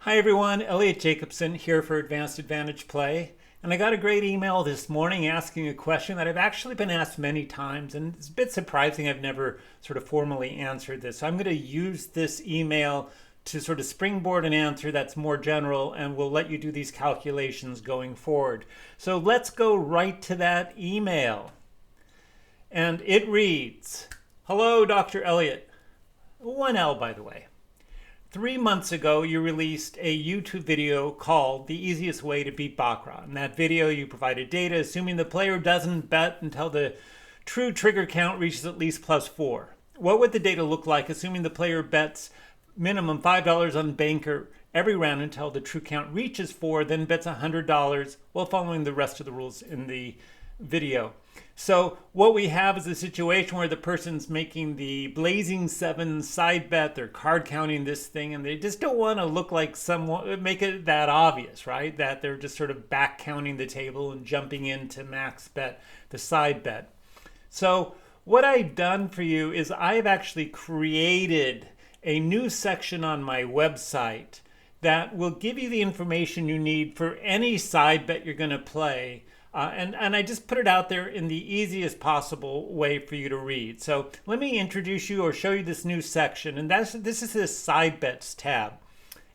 Hi everyone, Elliot Jacobson here for Advanced Advantage Play. And I got a great email this morning asking a question that I've actually been asked many times, and it's a bit surprising I've never sort of formally answered this. So I'm going to use this email to sort of springboard an answer that's more general, and we'll let you do these calculations going forward. So let's go right to that email. And it reads, "Hello, Dr. Elliot." 1L, by the way. 3 months ago, you released a YouTube video called "The Easiest Way to Beat Baccarat." In that video, you provided data assuming the player doesn't bet until the true trigger count reaches at least +4. What would the data look like assuming the player bets minimum $5 on banker every round until the true count reaches 4, then bets $100 while following the rest of the rules in the video? So what we have is a situation where the person's making the blazing 7 side bet. They're card counting this thing, and they just don't want to look like someone, make it that obvious, right? That they're just sort of back counting the table and jumping into max bet, the side bet. So what I've done for you is I've actually created a new section on my website that will give you the information you need for any side bet you're going to play. And I just put it out there in the easiest possible way for you to read. So let me introduce you or show you this new section. And this is the side bets tab.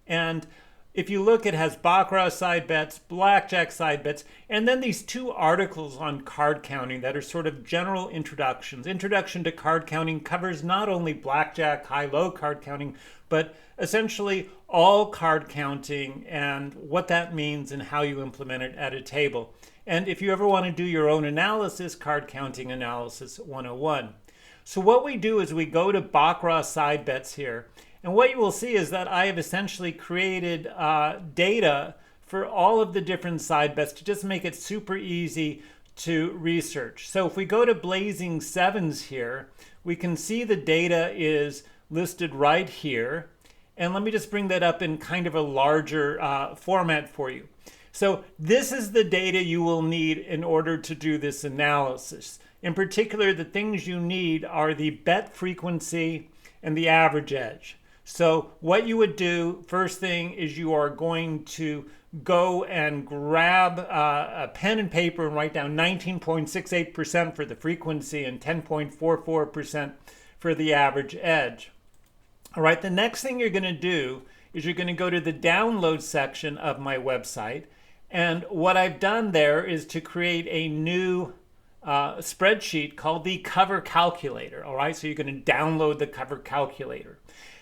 And if you look, it has Baccarat side bets, blackjack side bets, and then these 2 articles on card counting that are sort of general introductions. Introduction to Card Counting covers not only blackjack, high-low card counting, but essentially all card counting and what that means and how you implement it at a table. And if you ever want to do your own analysis, Card Counting Analysis 101. So what we do is we go to Baccarat side bets here. And what you will see is that I have essentially created data for all of the different side bets to just make it super easy to research. So if we go to Blazing Sevens here, we can see the data is listed right here. And let me just bring that up in kind of a larger format for you. So this is the data you will need in order to do this analysis. In particular, the things you need are the bet frequency and the average edge. So what you would do, first thing is you are going to go and grab a pen and paper and write down 19.68% for the frequency and 10.44% for the average edge. All right, the next thing you're going to do is you're going to go to the download section of my website. And what I've done there is to create a new spreadsheet called the cover calculator. All right, so you're going to download the cover calculator.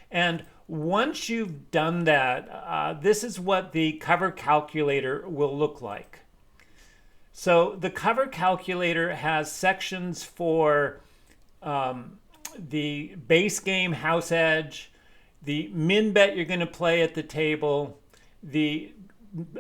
And once you've done that, this is what the cover calculator will look like. So the cover calculator has sections for the base game house edge, the min bet you're going to play at the table, the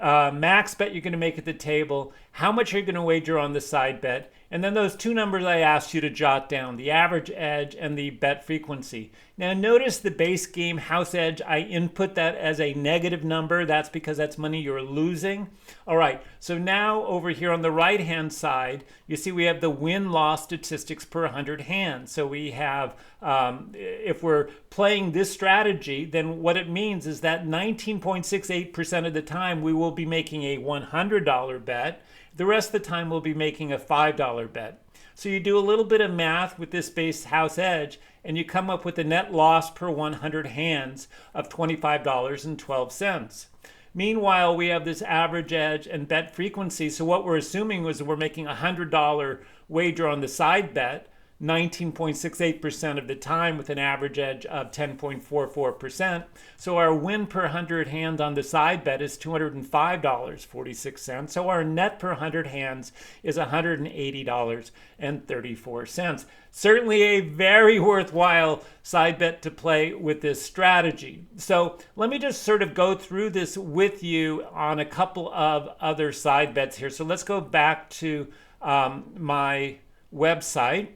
max bet you're going to make at the table, how much you're going to wager on the side bet, and then those 2 numbers I asked you to jot down, the average edge and the bet frequency. Now notice the base game house edge, I input that as a negative number. That's because that's money you're losing. All right, so now over here on the right hand side, you see we have the win-loss statistics per 100 hands. So we have, if we're playing this strategy, then what it means is that 19.68% of the time we will be making a $100 bet. The rest of the time we'll be making a $5 bet. So you do a little bit of math with this base house edge, and you come up with a net loss per 100 hands of $25.12. Meanwhile, we have this average edge and bet frequency. So what we're assuming was we're making a $100 wager on the side bet 19.68% of the time with an average edge of 10.44%. So our win per 100 hands on the side bet is $205.46. So our net per 100 hands is $180.34. Certainly a very worthwhile side bet to play with this strategy. So let me just sort of go through this with you on a couple of other side bets here. So let's go back to my website.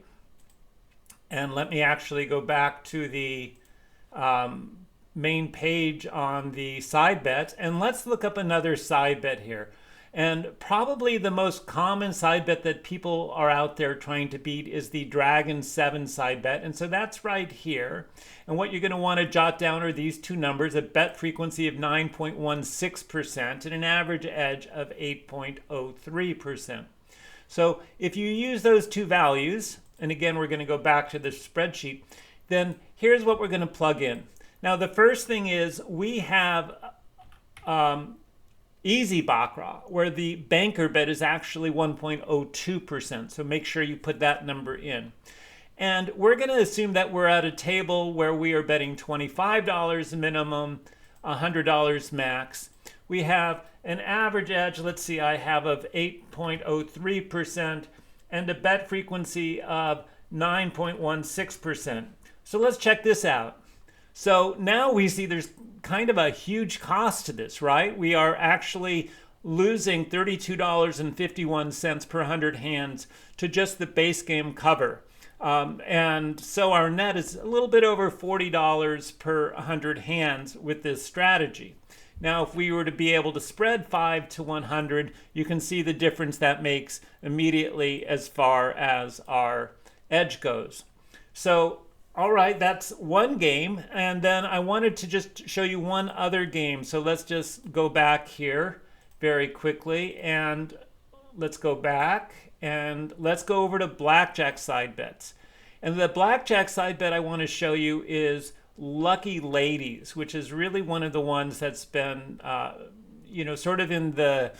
And let me actually go back to the main page on the side bets. And let's look up another side bet here. And probably the most common side bet that people are out there trying to beat is the Dragon 7 side bet. And so that's right here. And what you're going to want to jot down are these two numbers, a bet frequency of 9.16% and an average edge of 8.03%. So if you use those two values, and again, we're going to go back to the spreadsheet, then here's what we're going to plug in. Now, the first thing is we have easy baccarat, where the banker bet is actually 1.02%. So make sure you put that number in. And we're going to assume that we're at a table where we are betting $25 minimum, $100 max. We have an average edge, let's see, I have of 8.03% and a bet frequency of 9.16%. So let's check this out. So now we see there's kind of a huge cost to this, right? We are actually losing $32.51 per 100 hands to just the base game cover. And so our net is a little bit over $40 per 100 hands with this strategy. Now, if we were to be able to spread 5 to 100, you can see the difference that makes immediately as far as our edge goes. So, all right, that's one game. And then I wanted to just show you one other game. So let's just go back here very quickly. And let's go back and let's go over to blackjack side bets. And the blackjack side bet I want to show you is Lucky Ladies, which is really one of the ones that's been, sort of in the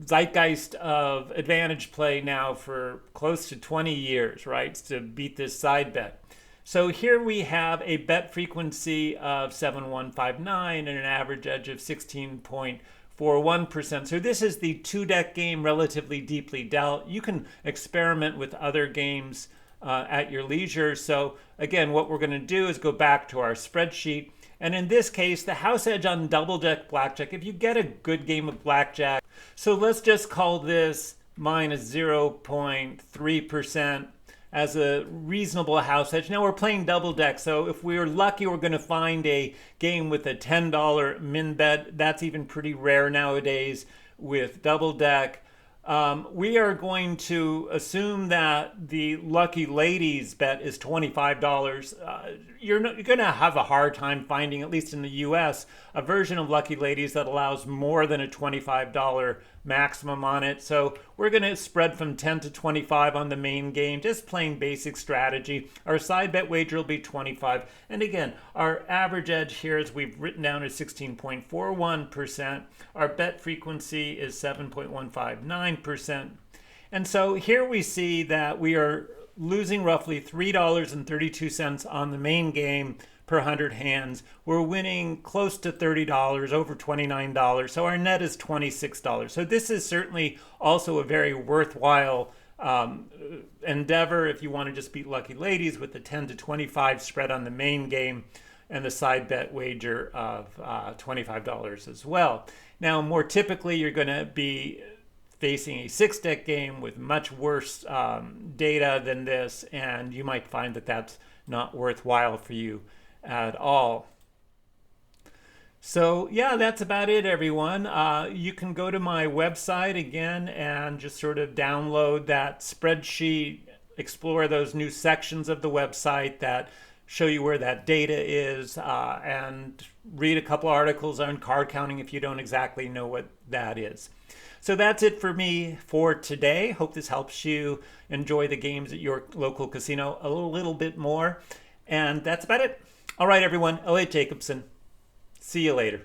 zeitgeist of advantage play now for close to 20 years, right, to beat this side bet. So here we have a bet frequency of 7159 and an average edge of 16.41%. So this is the two-deck game, relatively deeply dealt. You can experiment with other games at your leisure. So again, what we're going to do is go back to our spreadsheet. And in this case, the house edge on double deck blackjack, if you get a good game of blackjack, so let's just call this minus 0.3% as a reasonable house edge. Now we're playing double deck, so if we're lucky, we're going to find a game with a $10 min bet. That's even pretty rare nowadays with double deck. We are going to assume that the Lucky Ladies bet is $25. You're going to have a hard time finding, at least in the US, a version of Lucky Ladies that allows more than a $25 maximum on it. So we're going to spread from 10 to 25 on the main game, just plain basic strategy. Our side bet wager will be 25. And again, our average edge here, as we've written down, is 16.41%. Our bet frequency is 7.159%. And so here we see that we are losing roughly $3.32 on the main game per 100 hands. We're winning close to $30, over $29. So our net is $26. So this is certainly also a very worthwhile endeavor if you want to just beat Lucky Ladies with the 10 to 25 spread on the main game and the side bet wager of $25 as well. Now, more typically, you're going to be facing a six-deck game with much worse data than this, and you might find that that's not worthwhile for you at all. So yeah, that's about it, everyone. You can go to my website again and just sort of download that spreadsheet, explore those new sections of the website that show you where that data is, and read a couple articles on card counting if you don't exactly know what that is. So that's it for me for today. Hope this helps you enjoy the games at your local casino a little bit more. And that's about it. All right, everyone. Elliot Jacobson. See you later.